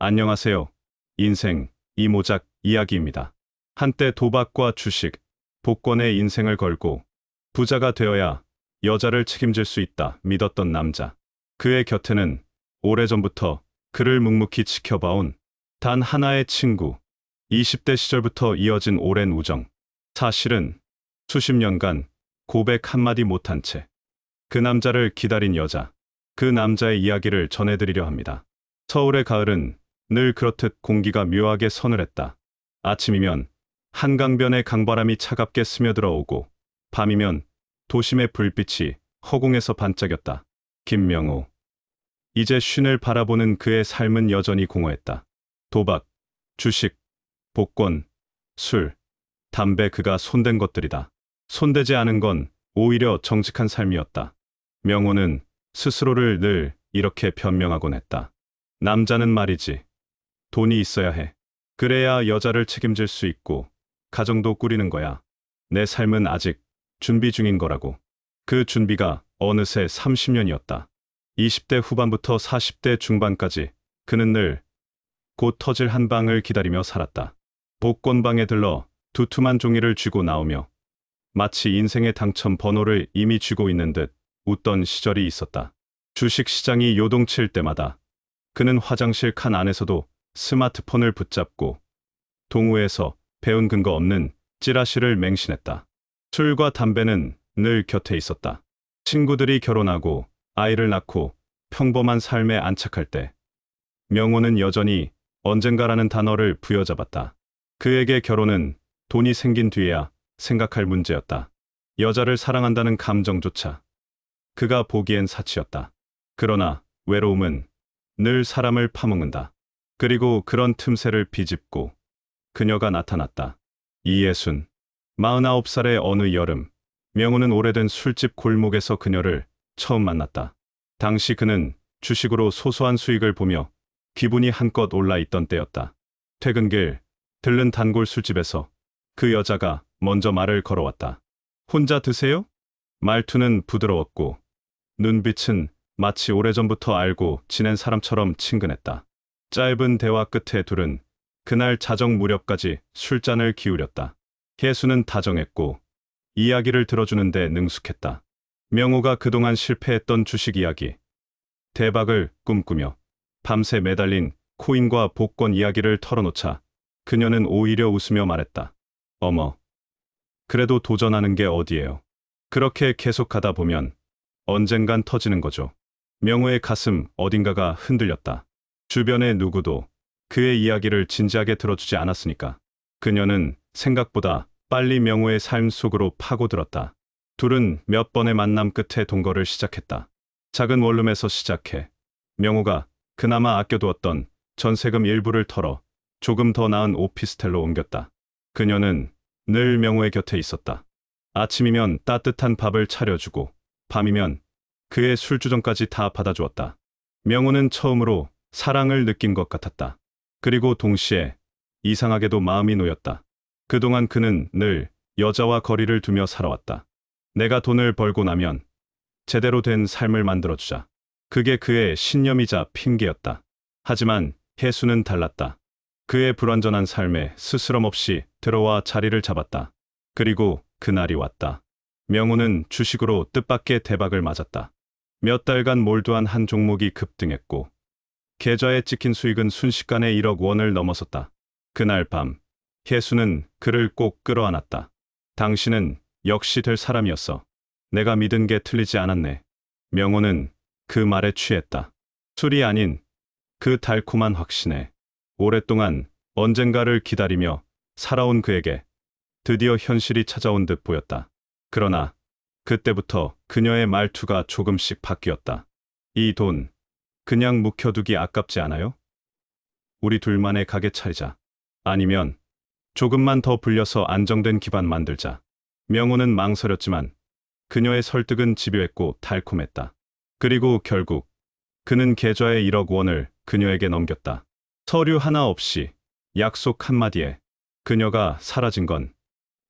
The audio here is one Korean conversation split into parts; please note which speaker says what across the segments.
Speaker 1: 안녕하세요. 인생 이모작 이야기입니다. 한때 도박과 주식, 복권에 인생을 걸고 부자가 되어야 여자를 책임질 수 있다 믿었던 남자. 그의 곁에는 오래전부터 그를 묵묵히 지켜봐온 단 하나의 친구, 20대 시절부터 이어진 오랜 우정. 사실은 수십 년간 고백 한마디 못한 채 그 남자를 기다린 여자, 그 남자의 이야기를 전해드리려 합니다. 서울의 가을은 늘 그렇듯 공기가 묘하게 서늘했다. 아침이면 한강변에 강바람이 차갑게 스며들어 오고, 밤이면 도심의 불빛이 허공에서 반짝였다. 김명호. 이제 쉰을 바라보는 그의 삶은 여전히 공허했다. 도박, 주식, 복권, 술, 담배, 그가 손댄 것들이다. 손대지 않은 건 오히려 정직한 삶이었다. 명호는 스스로를 늘 이렇게 변명하곤 했다. 남자는 말이지, 돈이 있어야 해. 그래야 여자를 책임질 수 있고 가정도 꾸리는 거야. 내 삶은 아직 준비 중인 거라고. 그 준비가 어느새 30년이었다. 20대 후반부터 40대 중반까지 그는 늘 곧 터질 한 방을 기다리며 살았다. 복권방에 들러 두툼한 종이를 쥐고 나오며 마치 인생의 당첨 번호를 이미 쥐고 있는 듯 웃던 시절이 있었다. 주식 시장이 요동칠 때마다 그는 화장실 칸 안에서도 스마트폰을 붙잡고 동호회에서 배운 근거 없는 찌라시를 맹신했다. 술과 담배는 늘 곁에 있었다. 친구들이 결혼하고 아이를 낳고 평범한 삶에 안착할 때 명호는 여전히 언젠가라는 단어를 부여잡았다. 그에게 결혼은 돈이 생긴 뒤에야 생각할 문제였다. 여자를 사랑한다는 감정조차 그가 보기엔 사치였다. 그러나 외로움은 늘 사람을 파먹는다. 그리고 그런 틈새를 비집고 그녀가 나타났다. 이예순. 49살의 어느 여름, 명호는 오래된 술집 골목에서 그녀를 처음 만났다. 당시 그는 주식으로 소소한 수익을 보며 기분이 한껏 올라 있던 때였다. 퇴근길 들른 단골 술집에서 그 여자가 먼저 말을 걸어왔다. 혼자 드세요? 말투는 부드러웠고 눈빛은 마치 오래전부터 알고 지낸 사람처럼 친근했다. 짧은 대화 끝에 둘은 그날 자정 무렵까지 술잔을 기울였다. 혜수는 다정했고 이야기를 들어주는데 능숙했다. 명호가 그동안 실패했던 주식 이야기, 대박을 꿈꾸며 밤새 매달린 코인과 복권 이야기를 털어놓자 그녀는 오히려 웃으며 말했다. 어머, 그래도 도전하는 게 어디예요. 그렇게 계속하다 보면 언젠간 터지는 거죠. 명호의 가슴 어딘가가 흔들렸다. 주변의 누구도 그의 이야기를 진지하게 들어주지 않았으니까. 그녀는 생각보다 빨리 명호의 삶 속으로 파고들었다. 둘은 몇 번의 만남 끝에 동거를 시작했다. 작은 원룸에서 시작해 명호가 그나마 아껴두었던 전세금 일부를 털어 조금 더 나은 오피스텔로 옮겼다. 그녀는 늘 명호의 곁에 있었다. 아침이면 따뜻한 밥을 차려주고 밤이면 그의 술주정까지 다 받아주었다. 명호는 처음으로 사랑을 느낀 것 같았다. 그리고 동시에 이상하게도 마음이 놓였다. 그동안 그는 늘 여자와 거리를 두며 살아왔다. 내가 돈을 벌고 나면 제대로 된 삶을 만들어주자. 그게 그의 신념이자 핑계였다. 하지만 혜수는 달랐다. 그의 불완전한 삶에 스스럼 없이 들어와 자리를 잡았다. 그리고 그날이 왔다. 명호는 주식으로 뜻밖의 대박을 맞았다. 몇 달간 몰두한 한 종목이 급등했고 계좌에 찍힌 수익은 순식간에 1억 원을 넘어섰다. 그날 밤 혜수는 그를 꼭 끌어안았다. 당신은 역시 될 사람이었어. 내가 믿은 게 틀리지 않았네. 명호는 그 말에 취했다. 술이 아닌 그 달콤한 확신에 오랫동안 언젠가를 기다리며 살아온 그에게 드디어 현실이 찾아온 듯 보였다. 그러나 그때부터 그녀의 말투가 조금씩 바뀌었다. 이 돈 그냥 묵혀두기 아깝지 않아요? 우리 둘만의 가게 차리자. 아니면 조금만 더 불려서 안정된 기반 만들자. 명호는 망설였지만 그녀의 설득은 집요했고 달콤했다. 그리고 결국 그는 계좌의 1억 원을 그녀에게 넘겼다. 서류 하나 없이 약속 한마디에 그녀가 사라진 건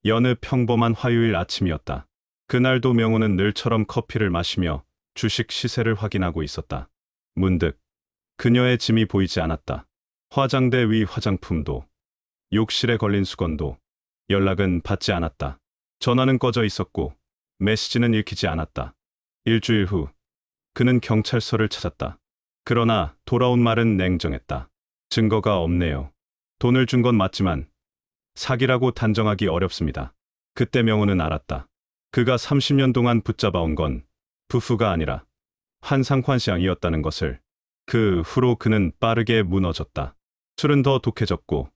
Speaker 1: 여느 평범한 화요일 아침이었다. 그날도 명호는 늘처럼 커피를 마시며 주식 시세를 확인하고 있었다. 문득 그녀의 짐이 보이지 않았다. 화장대 위 화장품도, 욕실에 걸린 수건도, 연락은 받지 않았다. 전화는 꺼져 있었고, 메시지는 읽히지 않았다. 일주일 후, 그는 경찰서를 찾았다. 그러나 돌아온 말은 냉정했다. 증거가 없네요. 돈을 준 건 맞지만, 사기라고 단정하기 어렵습니다. 그때 명호는 알았다. 그가 30년 동안 붙잡아온 건 부부가 아니라 환상환상이었다는 것을. 그 후로 그는 빠르게 무너졌다. 술은 더 독해졌고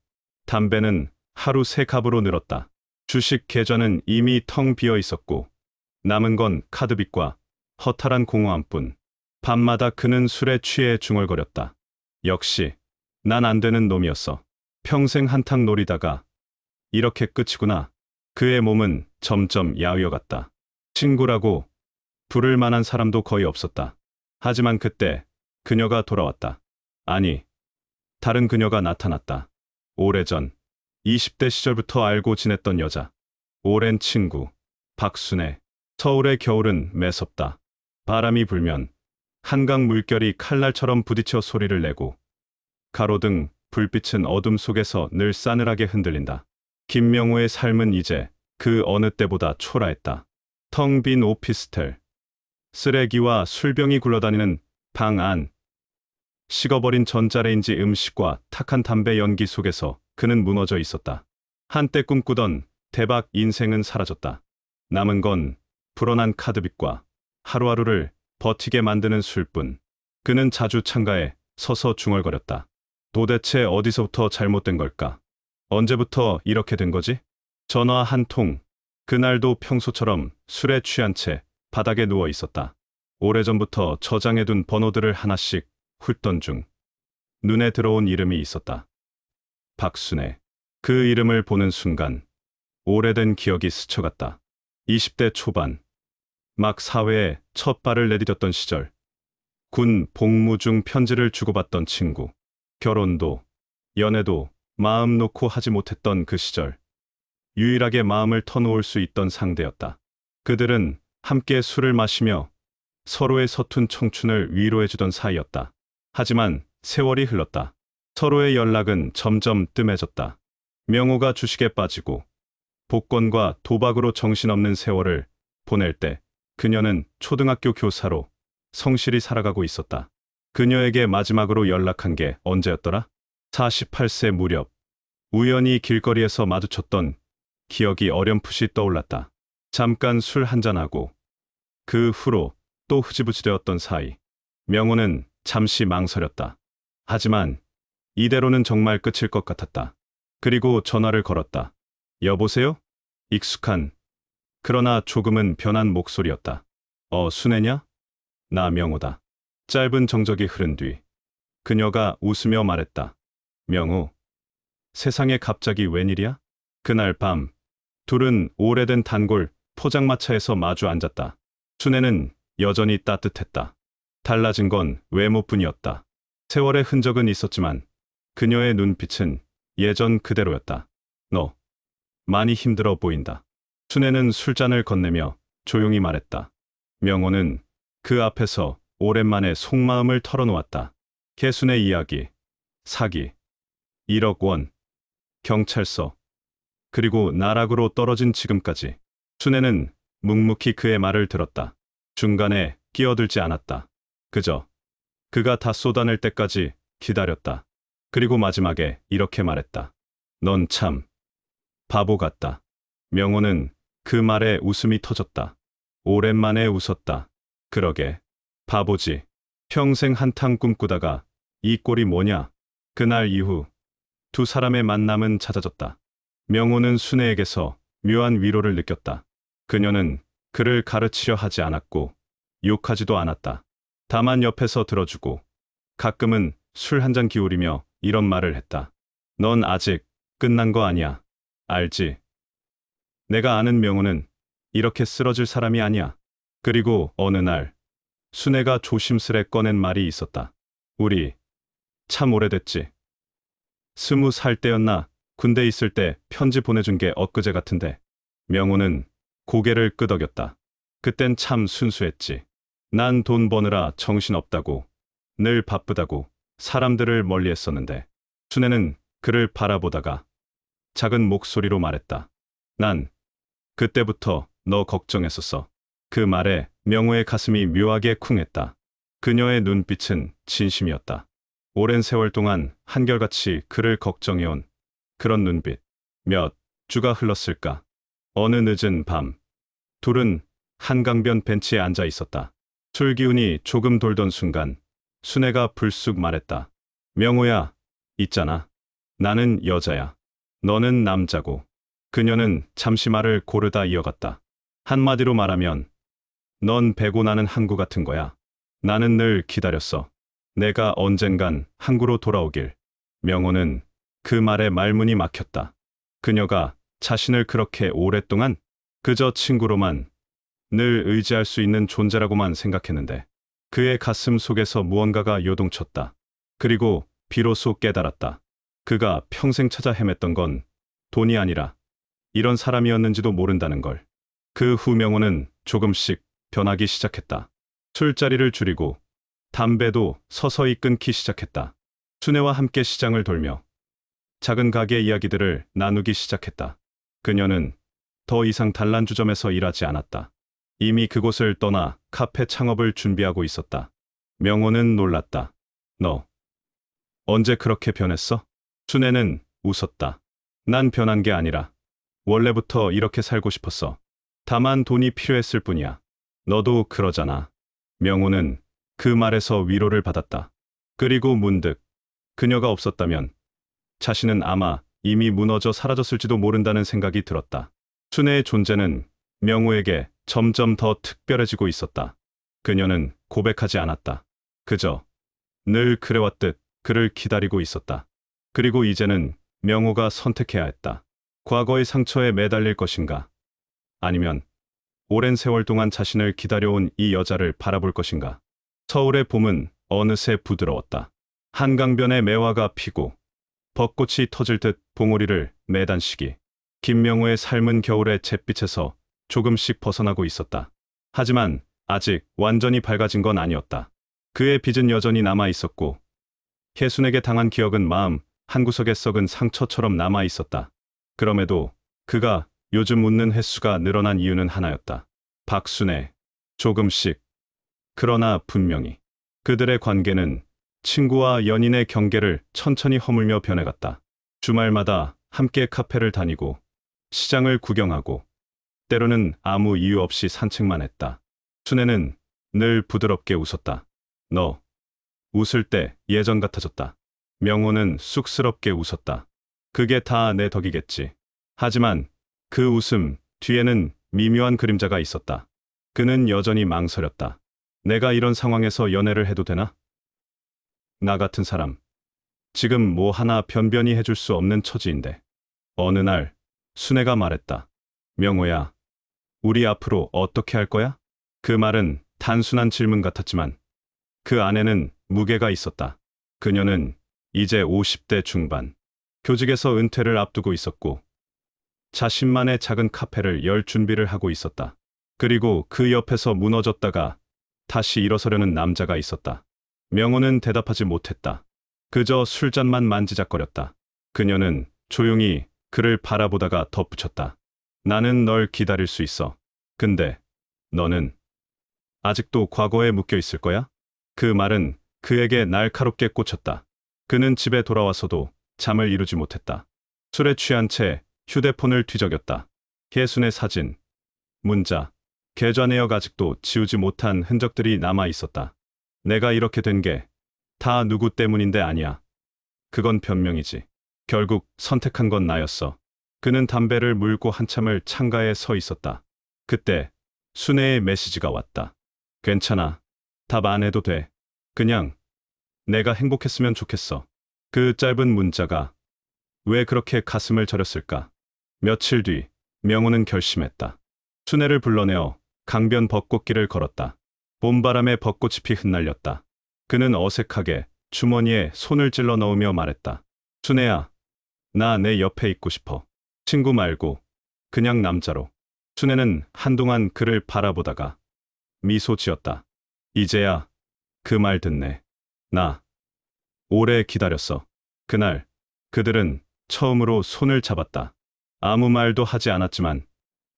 Speaker 1: 담배는 하루 3갑으로 늘었다. 주식 계좌는 이미 텅 비어 있었고 남은 건 카드빚과 허탈한 공허함뿐. 밤마다 그는 술에 취해 중얼거렸다. 역시 난 안 되는 놈이었어. 평생 한탕 노리다가 이렇게 끝이구나. 그의 몸은 점점 야위어갔다. 친구라고 부를 만한 사람도 거의 없었다. 하지만 그때 그녀가 돌아왔다. 아니, 다른 그녀가 나타났다. 오래전 20대 시절부터 알고 지냈던 여자. 오랜 친구 박순애. 서울의 겨울은 매섭다. 바람이 불면 한강 물결이 칼날처럼 부딪혀 소리를 내고 가로등 불빛은 어둠 속에서 늘 싸늘하게 흔들린다. 김명호의 삶은 이제 그 어느 때보다 초라했다. 텅 빈 오피스텔, 쓰레기와 술병이 굴러다니는 방 안, 식어버린 전자레인지 음식과 탁한 담배 연기 속에서 그는 무너져 있었다. 한때 꿈꾸던 대박 인생은 사라졌다. 남은 건 불어난 카드빚과 하루하루를 버티게 만드는 술뿐. 그는 자주 창가에 서서 중얼거렸다. 도대체 어디서부터 잘못된 걸까? 언제부터 이렇게 된 거지? 전화 한 통. 그날도 평소처럼 술에 취한 채 바닥에 누워 있었다. 오래전부터 저장해둔 번호들을 하나씩 훑던 중 눈에 들어온 이름이 있었다. 박순애. 그 이름을 보는 순간 오래된 기억이 스쳐갔다. 20대 초반, 막 사회에 첫 발을 내디뎠던 시절, 군 복무 중 편지를 주고받던 친구, 결혼도 연애도 마음 놓고 하지 못했던 그 시절, 유일하게 마음을 터놓을 수 있던 상대였다. 그들은 함께 술을 마시며 서로의 서툰 청춘을 위로해주던 사이였다. 하지만 세월이 흘렀다. 서로의 연락은 점점 뜸해졌다. 명호가 주식에 빠지고 복권과 도박으로 정신없는 세월을 보낼 때 그녀는 초등학교 교사로 성실히 살아가고 있었다. 그녀에게 마지막으로 연락한 게 언제였더라? 48세 무렵 우연히 길거리에서 마주쳤던 기억이 어렴풋이 떠올랐다. 잠깐 술 한잔하고 그 후로 또 흐지부지되었던 사이. 명호는 잠시 망설였다. 하지만 이대로는 정말 끝일 것 같았다. 그리고 전화를 걸었다. 여보세요? 익숙한, 그러나 조금은 변한 목소리였다. 순애냐? 나 명호다. 짧은 정적이 흐른 뒤 그녀가 웃으며 말했다. 명호, 세상에 갑자기 웬일이야? 그날 밤 둘은 오래된 단골 포장마차에서 마주 앉았다. 순애는 여전히 따뜻했다. 달라진 건 외모뿐이었다. 세월의 흔적은 있었지만 그녀의 눈빛은 예전 그대로였다. 너 많이 힘들어 보인다. 순애는 술잔을 건네며 조용히 말했다. 명호는 그 앞에서 오랜만에 속마음을 털어놓았다. 개순의 이야기, 사기, 1억 원, 경찰서, 그리고 나락으로 떨어진 지금까지. 순애는 묵묵히 그의 말을 들었다. 중간에 끼어들지 않았다. 그저 그가 다 쏟아낼 때까지 기다렸다. 그리고 마지막에 이렇게 말했다. 넌 참 바보 같다. 명호는 그 말에 웃음이 터졌다. 오랜만에 웃었다. 그러게, 바보지. 평생 한탕 꿈꾸다가 이 꼴이 뭐냐. 그날 이후 두 사람의 만남은 잦아졌다. 명호는 순애에게서 묘한 위로를 느꼈다. 그녀는 그를 가르치려 하지 않았고 욕하지도 않았다. 다만 옆에서 들어주고 가끔은 술 한 잔 기울이며 이런 말을 했다. 넌 아직 끝난 거 아니야. 알지? 내가 아는 명호는 이렇게 쓰러질 사람이 아니야. 그리고 어느 날 순애가 조심스레 꺼낸 말이 있었다. 우리 참 오래됐지. 20살 때였나? 군대 있을 때 편지 보내준 게 엊그제 같은데. 명호는 고개를 끄덕였다. 그땐 참 순수했지. 난 돈 버느라 정신없다고, 늘 바쁘다고 사람들을 멀리했었는데. 순애는 그를 바라보다가 작은 목소리로 말했다. 난 그때부터 너 걱정했었어. 그 말에 명호의 가슴이 묘하게 쿵했다. 그녀의 눈빛은 진심이었다. 오랜 세월 동안 한결같이 그를 걱정해온 그런 눈빛. 몇 주가 흘렀을까. 어느 늦은 밤, 둘은 한강변 벤치에 앉아 있었다. 술 기운이 조금 돌던 순간 순애가 불쑥 말했다. 명호야, 있잖아. 나는 여자야. 너는 남자고. 그녀는 잠시 말을 고르다 이어갔다. 한마디로 말하면 넌 배고 나는 항구 같은 거야. 나는 늘 기다렸어. 내가 언젠간 항구로 돌아오길. 명호는 그 말에 말문이 막혔다. 그녀가 자신을 그렇게 오랫동안 그저 친구로만 늘 의지할 수 있는 존재라고만 생각했는데 그의 가슴 속에서 무언가가 요동쳤다. 그리고 비로소 깨달았다. 그가 평생 찾아 헤맸던 건 돈이 아니라 이런 사람이었는지도 모른다는 걸. 그 후 명호는 조금씩 변하기 시작했다. 술자리를 줄이고 담배도 서서히 끊기 시작했다. 순애와 함께 시장을 돌며 작은 가게 이야기들을 나누기 시작했다. 그녀는 더 이상 단란주점에서 일하지 않았다. 이미 그곳을 떠나 카페 창업을 준비하고 있었다. 명호는 놀랐다. 너 언제 그렇게 변했어? 순애는 웃었다. 난 변한 게 아니라 원래부터 이렇게 살고 싶었어. 다만 돈이 필요했을 뿐이야. 너도 그러잖아. 명호는 그 말에서 위로를 받았다. 그리고 문득 그녀가 없었다면 자신은 아마 이미 무너져 사라졌을지도 모른다는 생각이 들었다. 순애의 존재는 명호에게 점점 더 특별해지고 있었다. 그녀는 고백하지 않았다. 그저 늘 그래왔듯 그를 기다리고 있었다. 그리고 이제는 명호가 선택해야 했다. 과거의 상처에 매달릴 것인가? 아니면 오랜 세월 동안 자신을 기다려온 이 여자를 바라볼 것인가? 서울의 봄은 어느새 부드러웠다. 한강변에 매화가 피고 벚꽃이 터질 듯 봉우리를 매단 시기. 김명호의 삶은 겨울의 잿빛에서 조금씩 벗어나고 있었다. 하지만 아직 완전히 밝아진 건 아니었다. 그의 빚은 여전히 남아 있었고 혜순에게 당한 기억은 마음 한구석에 썩은 상처처럼 남아 있었다. 그럼에도 그가 요즘 웃는 횟수가 늘어난 이유는 하나였다. 박순애. 조금씩. 그러나 분명히. 그들의 관계는 친구와 연인의 경계를 천천히 허물며 변해갔다. 주말마다 함께 카페를 다니고 시장을 구경하고 때로는 아무 이유 없이 산책만 했다. 순애는 늘 부드럽게 웃었다. 너 웃을 때 예전 같아졌다. 명호는 쑥스럽게 웃었다. 그게 다 내 덕이겠지. 하지만 그 웃음 뒤에는 미묘한 그림자가 있었다. 그는 여전히 망설였다. 내가 이런 상황에서 연애를 해도 되나? 나 같은 사람. 지금 뭐 하나 변변히 해줄 수 없는 처지인데. 어느 날 순애가 말했다. 명호야, 우리 앞으로 어떻게 할 거야? 그 말은 단순한 질문 같았지만 그 안에는 무게가 있었다. 그녀는 이제 50대 중반. 교직에서 은퇴를 앞두고 있었고 자신만의 작은 카페를 열 준비를 하고 있었다. 그리고 그 옆에서 무너졌다가 다시 일어서려는 남자가 있었다. 명호는 대답하지 못했다. 그저 술잔만 만지작거렸다. 그녀는 조용히 그를 바라보다가 덧붙였다. 나는 널 기다릴 수 있어. 근데 너는 아직도 과거에 묶여 있을 거야? 그 말은 그에게 날카롭게 꽂혔다. 그는 집에 돌아와서도 잠을 이루지 못했다. 술에 취한 채 휴대폰을 뒤적였다. 혜순의 사진, 문자, 계좌 내역 아직도 지우지 못한 흔적들이 남아 있었다. 내가 이렇게 된 게 다 누구 때문인데 아니야. 그건 변명이지. 결국 선택한 건 나였어. 그는 담배를 물고 한참을 창가에 서 있었다. 그때 순애의 메시지가 왔다. 괜찮아. 답 안 해도 돼. 그냥 내가 행복했으면 좋겠어. 그 짧은 문자가 왜 그렇게 가슴을 저렸을까? 며칠 뒤 명호는 결심했다. 순애를 불러내어 강변 벚꽃길을 걸었다. 봄바람에 벚꽃이 피 흩날렸다. 그는 어색하게 주머니에 손을 찔러 넣으며 말했다. 순애야, 나 내 옆에 있고 싶어. 친구 말고 그냥 남자로. 순애는 한동안 그를 바라보다가 미소 지었다. 이제야 그 말 듣네. 나 오래 기다렸어. 그날 그들은 처음으로 손을 잡았다. 아무 말도 하지 않았지만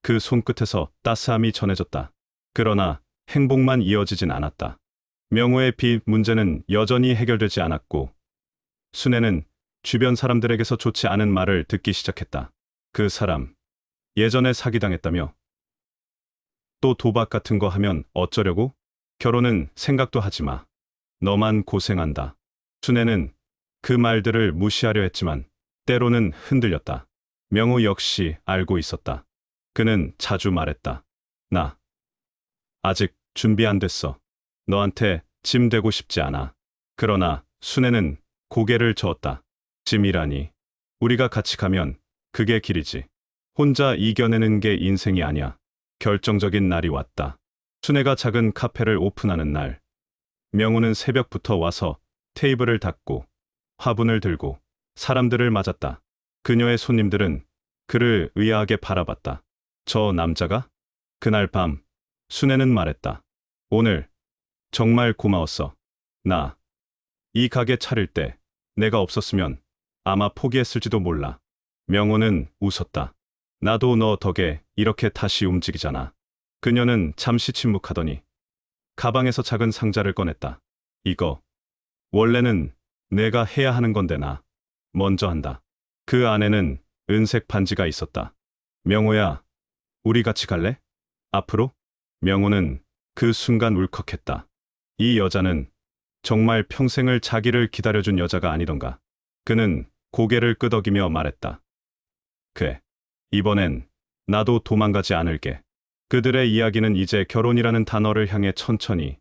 Speaker 1: 그 손끝에서 따스함이 전해졌다. 그러나 행복만 이어지진 않았다. 명호의 빚 문제는 여전히 해결되지 않았고 순애는 주변 사람들에게서 좋지 않은 말을 듣기 시작했다. 그 사람, 예전에 사기당했다며? 또 도박 같은 거 하면 어쩌려고? 결혼은 생각도 하지 마. 너만 고생한다. 순애는 그 말들을 무시하려 했지만 때로는 흔들렸다. 명호 역시 알고 있었다. 그는 자주 말했다. 나 아직 준비 안 됐어. 너한테 짐 되고 싶지 않아. 그러나 순애는 고개를 저었다. 짐이라니. 우리가 같이 가면 그게 길이지. 혼자 이겨내는 게 인생이 아니야. 결정적인 날이 왔다. 순애가 작은 카페를 오픈하는 날. 명호는 새벽부터 와서 테이블을 닦고 화분을 들고 사람들을 맞았다. 그녀의 손님들은 그를 의아하게 바라봤다. 저 남자가? 그날 밤 순애는 말했다. 오늘 정말 고마웠어. 나 이 가게 차릴 때 내가 없었으면 아마 포기했을지도 몰라. 명호는 웃었다. 나도 너 덕에 이렇게 다시 움직이잖아. 그녀는 잠시 침묵하더니 가방에서 작은 상자를 꺼냈다. 이거 원래는 내가 해야 하는 건데 나 먼저 한다. 그 안에는 은색 반지가 있었다. 명호야, 우리 같이 갈래? 앞으로? 명호는 그 순간 울컥했다. 이 여자는 정말 평생을 자기를 기다려준 여자가 아니던가. 그는 고개를 끄덕이며 말했다. 그래, 이번엔 나도 도망가지 않을게. 그들의 이야기는 이제 결혼이라는 단어를 향해 천천히,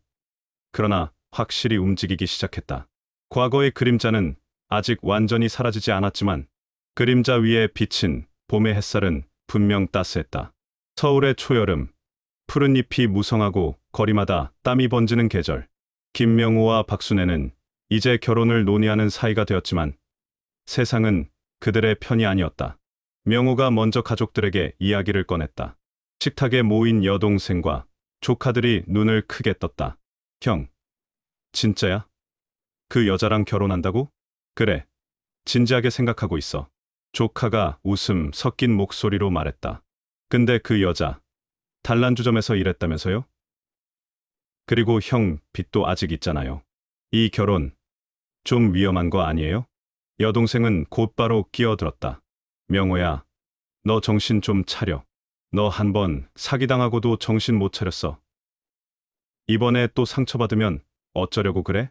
Speaker 1: 그러나 확실히 움직이기 시작했다. 과거의 그림자는 아직 완전히 사라지지 않았지만 그림자 위에 비친 봄의 햇살은 분명 따스했다. 서울의 초여름, 푸른 잎이 무성하고 거리마다 땀이 번지는 계절. 김명호와 박순애는 이제 결혼을 논의하는 사이가 되었지만 세상은 그들의 편이 아니었다. 명호가 먼저 가족들에게 이야기를 꺼냈다. 식탁에 모인 여동생과 조카들이 눈을 크게 떴다. 형, 진짜야? 그 여자랑 결혼한다고? 그래, 진지하게 생각하고 있어. 조카가 웃음 섞인 목소리로 말했다. 근데 그 여자, 단란주점에서 일했다면서요? 그리고 형 빚도 아직 있잖아요. 이 결혼 좀 위험한 거 아니에요? 여동생은 곧바로 끼어들었다. 명호야, 너 정신 좀 차려. 너 한 번 사기당하고도 정신 못 차렸어. 이번에 또 상처받으면 어쩌려고 그래?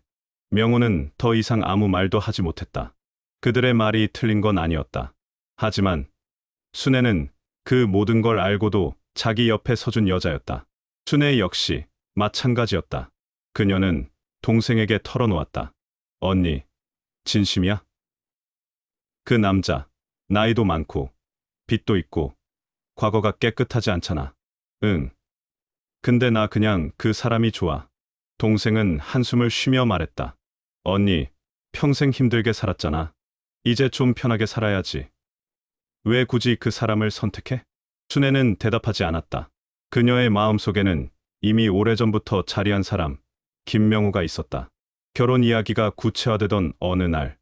Speaker 1: 명호는 더 이상 아무 말도 하지 못했다. 그들의 말이 틀린 건 아니었다. 하지만 순애는 그 모든 걸 알고도 자기 옆에 서준 여자였다. 순애 역시 마찬가지였다. 그녀는 동생에게 털어놓았다. 언니, 진심이야? 그 남자, 나이도 많고 빚도 있고 과거가 깨끗하지 않잖아. 응. 근데 나 그냥 그 사람이 좋아. 동생은 한숨을 쉬며 말했다. 언니, 평생 힘들게 살았잖아. 이제 좀 편하게 살아야지. 왜 굳이 그 사람을 선택해? 순애는 대답하지 않았다. 그녀의 마음속에는 이미 오래전부터 자리한 사람, 김명호가 있었다. 결혼 이야기가 구체화되던 어느 날,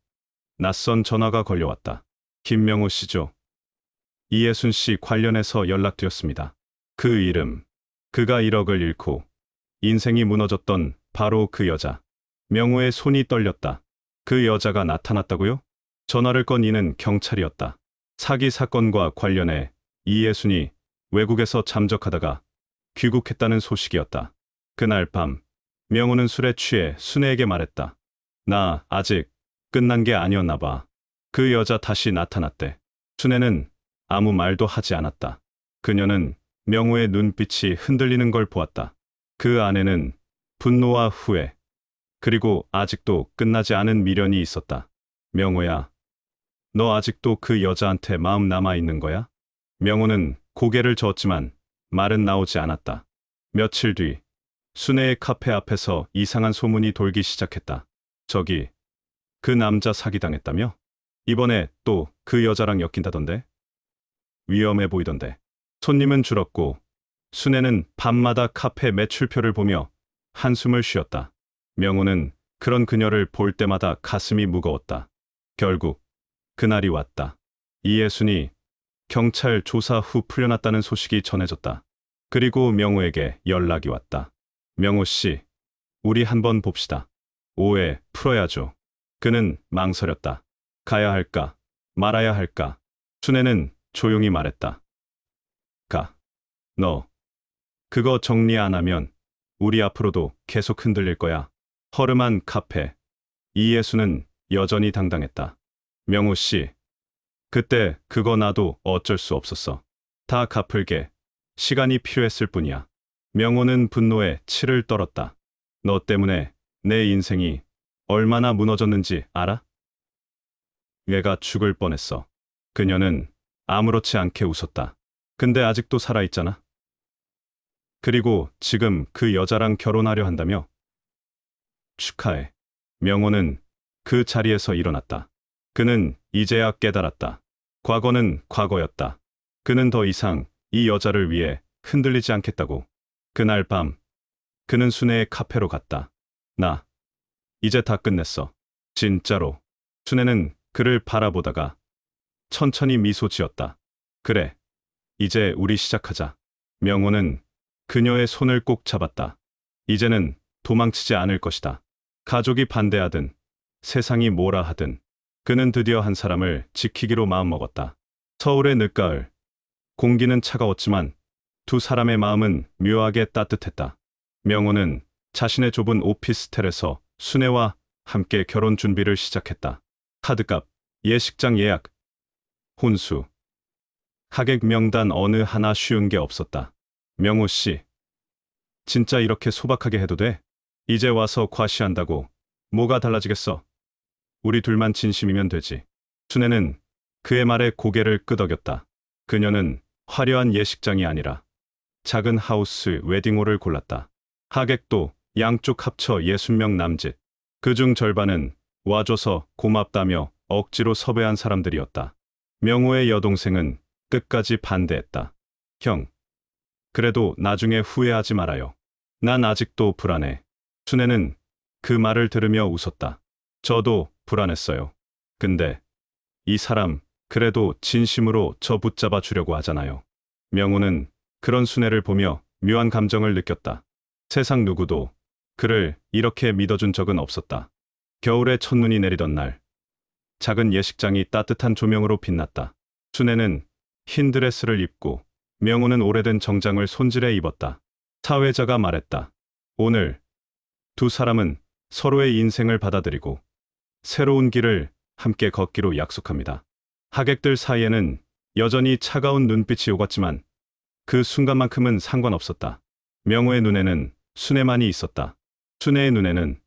Speaker 1: 낯선 전화가 걸려왔다. 김명호 씨죠. 이예순 씨 관련해서 연락드렸습니다. 그 이름, 그가 1억을 잃고 인생이 무너졌던 바로 그 여자. 명호의 손이 떨렸다. 그 여자가 나타났다고요? 전화를 건 이는 경찰이었다. 사기 사건과 관련해 이예순이 외국에서 잠적하다가 귀국했다는 소식이었다. 그날 밤, 명호는 술에 취해 순애에게 말했다. 나 아직 끝난 게 아니었나 봐. 그 여자 다시 나타났대. 순애는 아무 말도 하지 않았다. 그녀는 명호의 눈빛이 흔들리는 걸 보았다. 그 안에는 분노와 후회, 그리고 아직도 끝나지 않은 미련이 있었다. 명호야, 너 아직도 그 여자한테 마음 남아 있는 거야? 명호는 고개를 저었지만 말은 나오지 않았다. 며칠 뒤, 순애의 카페 앞에서 이상한 소문이 돌기 시작했다. 저기, 그 남자 사기당했다며? 이번에 또 그 여자랑 엮인다던데? 위험해 보이던데. 손님은 줄었고 순애는 밤마다 카페 매출표를 보며 한숨을 쉬었다. 명호는 그런 그녀를 볼 때마다 가슴이 무거웠다. 결국 그날이 왔다. 이예순이 경찰 조사 후 풀려났다는 소식이 전해졌다. 그리고 명호에게 연락이 왔다. 명호 씨, 우리 한번 봅시다. 오해 풀어야죠. 그는 망설였다. 가야 할까, 말아야 할까? 순애는 조용히 말했다. 가. 너, 그거 정리 안 하면 우리 앞으로도 계속 흔들릴 거야. 허름한 카페. 이예수는 여전히 당당했다. 명호 씨, 그때 그거 나도 어쩔 수 없었어. 다 갚을게. 시간이 필요했을 뿐이야. 명호는 분노에 치를 떨었다. 너 때문에 내 인생이 얼마나 무너졌는지 알아? 얘가 죽을 뻔했어. 그녀는 아무렇지 않게 웃었다. 근데 아직도 살아있잖아. 그리고 지금 그 여자랑 결혼하려 한다며? 축하해. 명호는 그 자리에서 일어났다. 그는 이제야 깨달았다. 과거는 과거였다. 그는 더 이상 이 여자를 위해 흔들리지 않겠다고. 그날 밤, 그는 순애의 카페로 갔다. 나, 이제 다 끝냈어. 진짜로. 순애는 그를 바라보다가 천천히 미소 지었다. 그래, 이제 우리 시작하자. 명호는 그녀의 손을 꼭 잡았다. 이제는 도망치지 않을 것이다. 가족이 반대하든 세상이 뭐라 하든 그는 드디어 한 사람을 지키기로 마음먹었다. 서울의 늦가을. 공기는 차가웠지만 두 사람의 마음은 묘하게 따뜻했다. 명호는 자신의 좁은 오피스텔에서 순애와 함께 결혼 준비를 시작했다. 카드값, 예식장 예약, 혼수, 하객 명단 어느 하나 쉬운 게 없었다. 명호 씨, 진짜 이렇게 소박하게 해도 돼? 이제 와서 과시한다고 뭐가 달라지겠어? 우리 둘만 진심이면 되지. 순애는 그의 말에 고개를 끄덕였다. 그녀는 화려한 예식장이 아니라 작은 하우스 웨딩홀을 골랐다. 하객도 양쪽 합쳐 60명 남짓. 그중 절반은 와줘서 고맙다며 억지로 섭외한 사람들이었다. 명호의 여동생은 끝까지 반대했다. 형, 그래도 나중에 후회하지 말아요. 난 아직도 불안해. 순애는 그 말을 들으며 웃었다. 저도 불안했어요. 근데 이 사람 그래도 진심으로 저 붙잡아 주려고 하잖아요. 명호는 그런 순애를 보며 묘한 감정을 느꼈다. 세상 누구도 그를 이렇게 믿어준 적은 없었다. 겨울에 첫눈이 내리던 날, 작은 예식장이 따뜻한 조명으로 빛났다. 순애는 흰 드레스를 입고 명호는 오래된 정장을 손질해 입었다. 사회자가 말했다. 오늘 두 사람은 서로의 인생을 받아들이고 새로운 길을 함께 걷기로 약속합니다. 하객들 사이에는 여전히 차가운 눈빛이 오갔지만 그 순간만큼은 상관없었다. 명호의 눈에는 순애만이 있었다. 순애의 눈에는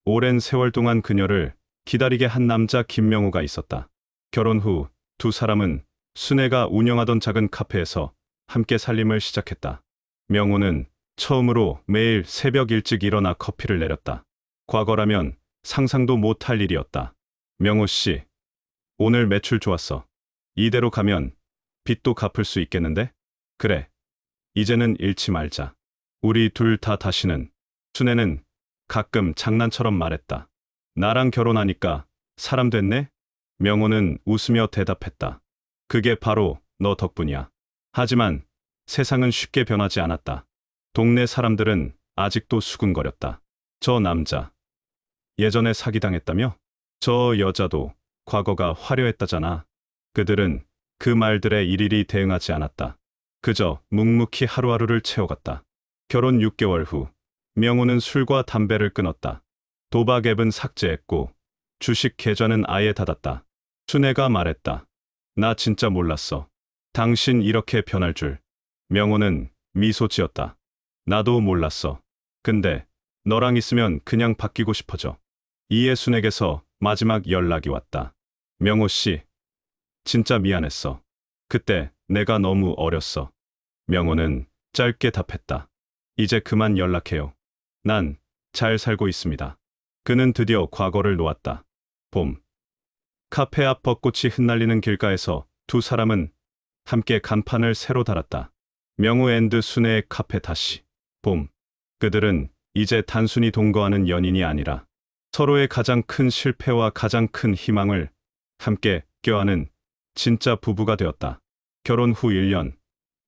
Speaker 1: 오랜 세월 동안 그녀를 기다리게 한 남자 김명호가 있었다. 결혼 후 두 사람은 순애가 운영하던 작은 카페에서 함께 살림을 시작했다. 명호는 처음으로 매일 새벽 일찍 일어나 커피를 내렸다. 과거라면 상상도 못할 일이었다. 명호 씨, 오늘 매출 좋았어. 이대로 가면 빚도 갚을 수 있겠는데? 그래. 이제는 잃지 말자. 우리 둘 다 다시는. 순애는 가끔 장난처럼 말했다. 나랑 결혼하니까 사람 됐네? 명호는 웃으며 대답했다. 그게 바로 너 덕분이야. 하지만 세상은 쉽게 변하지 않았다. 동네 사람들은 아직도 수군거렸다. 저 남자, 예전에 사기당했다며? 저 여자도 과거가 화려했다잖아. 그들은 그 말들에 일일이 대응하지 않았다. 그저 묵묵히 하루하루를 채워갔다. 결혼 6개월 후, 명호는 술과 담배를 끊었다. 도박 앱은 삭제했고 주식 계좌는 아예 닫았다. 순애가 말했다. 나 진짜 몰랐어. 당신 이렇게 변할 줄. 명호는 미소 지었다. 나도 몰랐어. 근데 너랑 있으면 그냥 바뀌고 싶어져. 이예순에게서 마지막 연락이 왔다. 명호 씨, 진짜 미안했어. 그때 내가 너무 어렸어. 명호는 짧게 답했다. 이제 그만 연락해요. 난 잘 살고 있습니다. 그는 드디어 과거를 놓았다. 봄. 카페 앞 벚꽃이 흩날리는 길가에서 두 사람은 함께 간판을 새로 달았다. 명호 앤드 순애의 카페 다시. 봄. 그들은 이제 단순히 동거하는 연인이 아니라 서로의 가장 큰 실패와 가장 큰 희망을 함께 껴안은 진짜 부부가 되었다. 결혼 후 1년,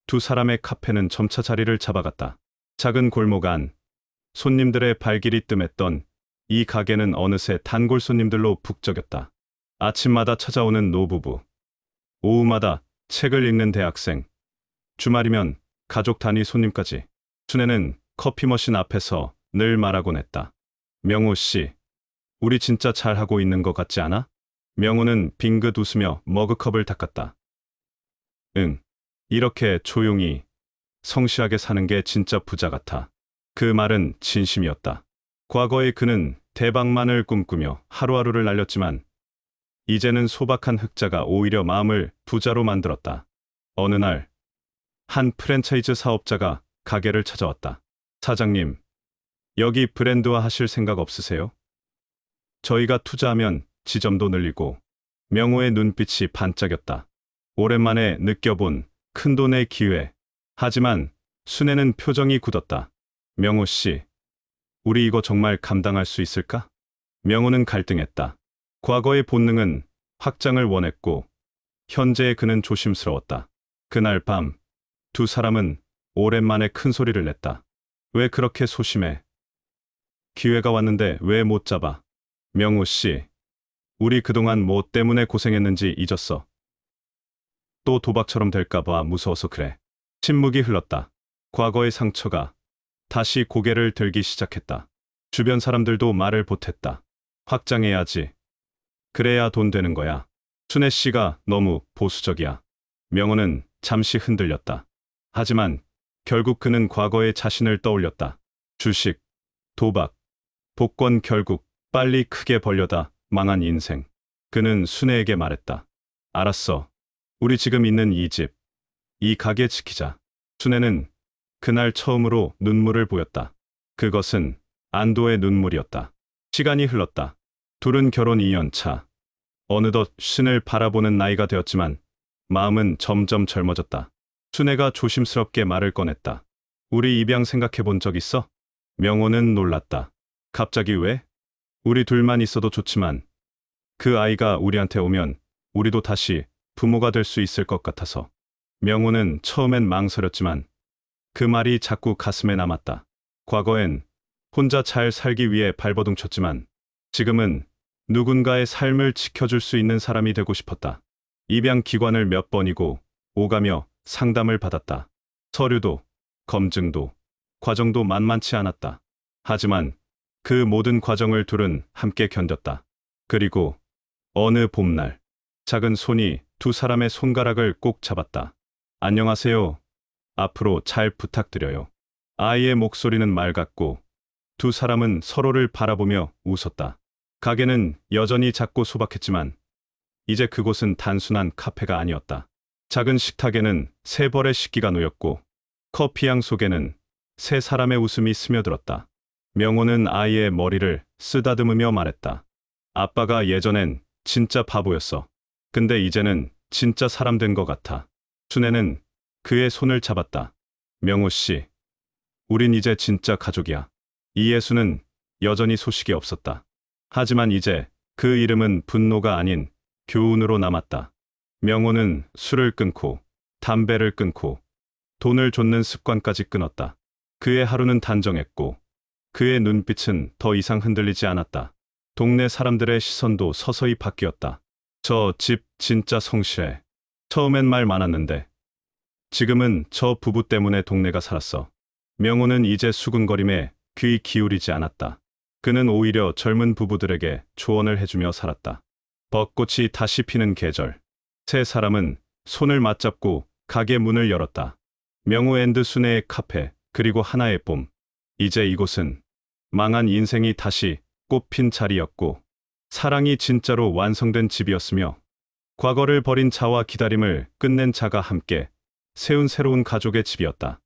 Speaker 1: 두 사람의 카페는 점차 자리를 잡아갔다. 작은 골목 안, 손님들의 발길이 뜸했던 이 가게는 어느새 단골 손님들로 북적였다. 아침마다 찾아오는 노부부, 오후마다 책을 읽는 대학생, 주말이면 가족 단위 손님까지. 순애는 커피 머신 앞에서 늘 말하곤 했다. 명호 씨, 우리 진짜 잘하고 있는 것 같지 않아? 명호는 빙긋 웃으며 머그컵을 닦았다. 응. 이렇게 조용히, 성실하게 사는 게 진짜 부자 같아. 그 말은 진심이었다. 과거에 그는 대박만을 꿈꾸며 하루하루를 날렸지만 이제는 소박한 흑자가 오히려 마음을 부자로 만들었다. 어느 날, 한 프랜차이즈 사업자가 가게를 찾아왔다. 사장님, 여기 브랜드화 하실 생각 없으세요? 저희가 투자하면 지점도 늘리고. 명호의 눈빛이 반짝였다. 오랜만에 느껴본 큰돈의 기회. 하지만 순애는 표정이 굳었다. 명호 씨, 우리 이거 정말 감당할 수 있을까? 명호는 갈등했다. 과거의 본능은 확장을 원했고 현재의 그는 조심스러웠다. 그날 밤 두 사람은 오랜만에 큰 소리를 냈다. 왜 그렇게 소심해? 기회가 왔는데 왜 못 잡아? 명호 씨, 우리 그동안 뭐 때문에 고생했는지 잊었어. 또 도박처럼 될까봐 무서워서 그래. 침묵이 흘렀다. 과거의 상처가 다시 고개를 들기 시작했다. 주변 사람들도 말을 보탰다. 확장해야지. 그래야 돈 되는 거야. 순애 씨가 너무 보수적이야. 명호는 잠시 흔들렸다. 하지만 결국 그는 과거의 자신을 떠올렸다. 주식, 도박, 복권 결국 빨리 크게 벌려다 망한 인생. 그는 순애에게 말했다. 알았어. 우리 지금 있는 이 집, 이 가게 지키자. 순애는 그날 처음으로 눈물을 보였다. 그것은 안도의 눈물이었다. 시간이 흘렀다. 둘은 결혼 2년 차. 어느덧 신을 바라보는 나이가 되었지만 마음은 점점 젊어졌다. 순애가 조심스럽게 말을 꺼냈다. 우리 입양 생각해 본 적 있어? 명호는 놀랐다. 갑자기 왜? 우리 둘만 있어도 좋지만 그 아이가 우리한테 오면 우리도 다시 부모가 될 수 있을 것 같아서. 명호는 처음엔 망설였지만 그 말이 자꾸 가슴에 남았다. 과거엔 혼자 잘 살기 위해 발버둥 쳤지만 지금은 누군가의 삶을 지켜줄 수 있는 사람이 되고 싶었다. 입양 기관을 몇 번이고 오가며 상담을 받았다. 서류도, 검증도, 과정도 만만치 않았다. 하지만 그 모든 과정을 둘은 함께 견뎠다. 그리고 어느 봄날, 작은 손이 두 사람의 손가락을 꼭 잡았다. 안녕하세요. 앞으로 잘 부탁드려요. 아이의 목소리는 맑았고 두 사람은 서로를 바라보며 웃었다. 가게는 여전히 작고 소박했지만 이제 그곳은 단순한 카페가 아니었다. 작은 식탁에는 세 벌의 식기가 놓였고 커피향 속에는 세 사람의 웃음이 스며들었다. 명호는 아이의 머리를 쓰다듬으며 말했다. 아빠가 예전엔 진짜 바보였어. 근데 이제는 진짜 사람 된 것 같아. 순애는 그의 손을 잡았다. 명호 씨, 우린 이제 진짜 가족이야. 이예수는 여전히 소식이 없었다. 하지만 이제 그 이름은 분노가 아닌 교훈으로 남았다. 명호는 술을 끊고 담배를 끊고 돈을 쫓는 습관까지 끊었다. 그의 하루는 단정했고 그의 눈빛은 더 이상 흔들리지 않았다. 동네 사람들의 시선도 서서히 바뀌었다. 저 집 진짜 성실해. 처음엔 말 많았는데 지금은 저 부부 때문에 동네가 살았어. 명호는 이제 수근거림에 귀 기울이지 않았다. 그는 오히려 젊은 부부들에게 조언을 해주며 살았다. 벚꽃이 다시 피는 계절. 세 사람은 손을 맞잡고 가게 문을 열었다. 명호 앤드 순애의 카페, 그리고 하나의 봄. 이제 이곳은 망한 인생이 다시 꽃핀 자리였고 사랑이 진짜로 완성된 집이었으며 과거를 버린 자와 기다림을 끝낸 자가 함께 세운 새로운 가족의 집이었다.